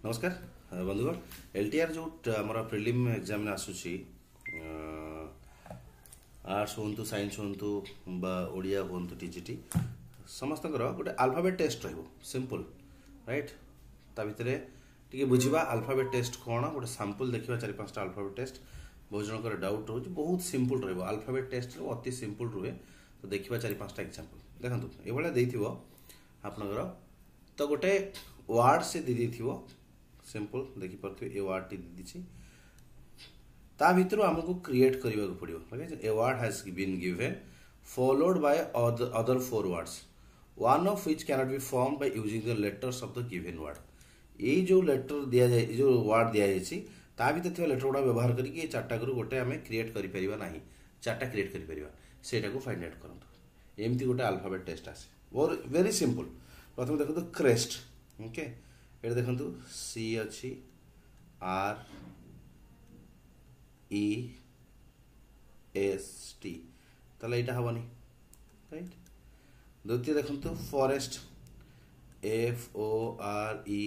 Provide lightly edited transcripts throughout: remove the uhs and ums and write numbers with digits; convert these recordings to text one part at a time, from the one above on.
नमस्कार बंधुगण एलटीआर जो आम प्रिलिम एग्जाम आसूसी आर्ट्स हूँ साइंस हूँ ओडिया हूँ टीजीटी समस्त गोटे अल्फाबेट टेस्ट सिंपल राइट ता भितर टी बुझा अल्फाबेट टेस्ट कौन गोटे सैंपल देखा 4-5 अल्फाबेट टेस्ट बहुत जनकर डाउट रोज बहुत सिंपल अल्फाबेट टेस्ट अति सिंपल रुहे तो देखा 4-5 एग्जांपल देखो ये आपणकर तो गोटे वार्ड से दी सिंपल देखिपे ए वार्ड टी दी ता भितर आमको क्रिएट करने को पड़ो a word has been given followed by other 4 words one of which can not be form by using the letters of the given word ये जो लेटर दिया जाए जो वर्ड दिया जाए ता भितर थिबा लेटर गुडा व्यवहार करके चारटा करू गोटे आमे क्रिएट करि परिबा नाही चारटा क्रिएट करि परिबा सेटा को फाइंड आउट करंतु एमती गोटे अल्फाबेट टेस्ट आसे और वेरी सिंपल प्रथम देखो क्रेस्ट ओके ये देखो सी अच्छी आर ई एस टी ताले एटा हबनी राइट द्वितीय देखो forest F O R E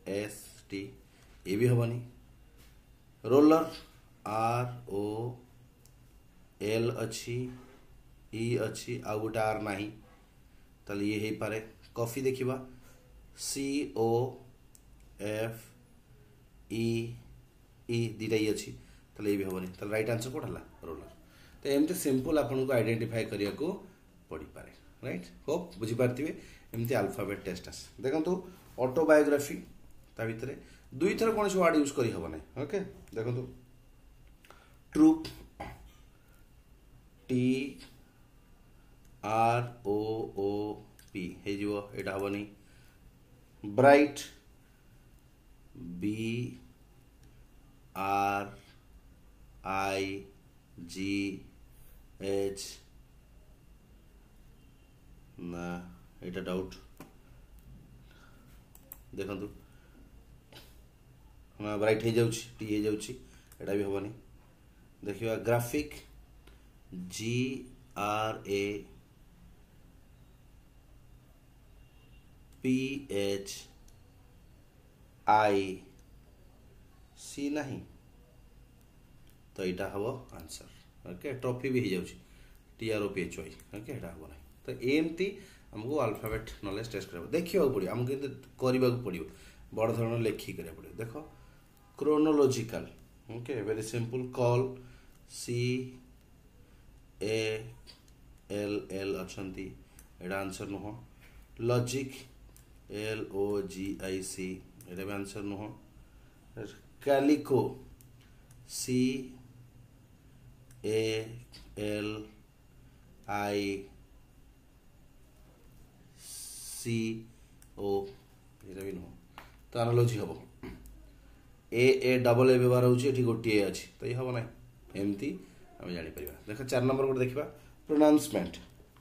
S T ये भी हबनी रोलर आर ओ एल अच्छी ई अच्छी आ गोटे आर नाही ताले ये हे पारे कॉफी देखिबा सी ओ एफ ई ई दीटा ही अच्छी ताले ये भी हबनी ताले राइट आंसर कोड हला रोलर तो एमती सिंपल आपन को आइडेंटिफाई करिया को पड़ी पारे राइट होप बुझी पारथिबे एमती अल्फाबेट टेस्ट आस देखंतु ऑटोबायोग्राफी ता भितरे दुई थर कोन वर्ड यूज करी हबने ओके देखंतु troop T R O O P हे जीवो एटा हबनी bright B R I G H T एटा डाउट देखंतु हाँ ब्राइट हो टी हो एटा भी हबनी देखिए graphic G R A P H I C नहीं तो यहाँ हम आंसर ओके ट्रॉफी भी हो T R O P H Y okay यहाँ हम ना तो एमती आमको अल्फाबेट नॉलेज टेस्ट करा देखा पड़ो आमको करने पड़ो बड़ धरण लेखिक करा पड़ो देख chronological okay very simple call C A L L अच्छा यहाँ आंसर नुह लॉजिक एल ओ जी आई सी ये भी आंसर नुह calico C A L I सी ओ ये भी नुह तो एनालॉजी हम ए डबल ए व्यवहार होती गोटे अच्छी तो ये हम ना एमती आम जापर देख 4 नंबर गोटे देखा प्रोनाउंसमेंट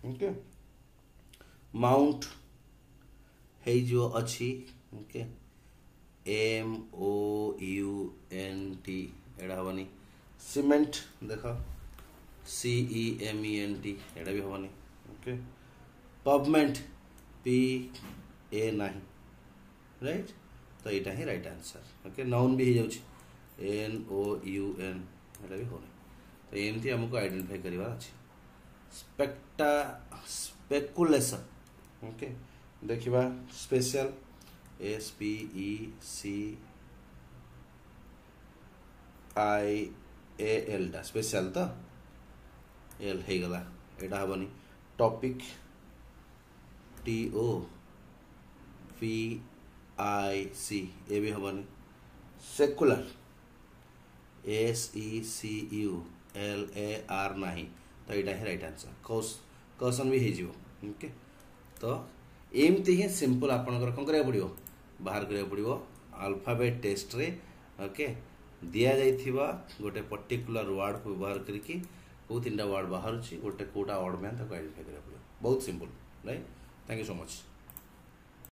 ओके माउंट हो अच्छी okay M O U N T एटा हबनी सीमेंट देख C E M E N T एटा भी हबनी ओके पबमेंट पी ए नहीं राइट तो यहाँ ही राइट आंसर ओके नाउन भी हो एन ओ यू एन एटा भी होनी तो एमती आमको आइडेंटिफाई करवा अच्छी स्पेकुलेशन ओके देखिबा special S P E C I A L टा स्पेशल तो एल हो गला एटा हबनी topic T O P I C A भी हबनी secular S E C U L A R नहीं तो यहाँ ही राइट आंसर कौशन भी हो ओके तो एमती ही सिंपल आपंकर कौन करा पड़ो बाहर करा पड़ो अल्फाबेट टेस्ट रे ओके दिया जाइथिबा गोटे पर्टिकुलर वर्ड को व्यवहार करके कौ 3टा वर्ड बाहर गोटे कोटा वर्ड में आइडेंटिफाई करा पड़ो बहुत simple right thank you so much.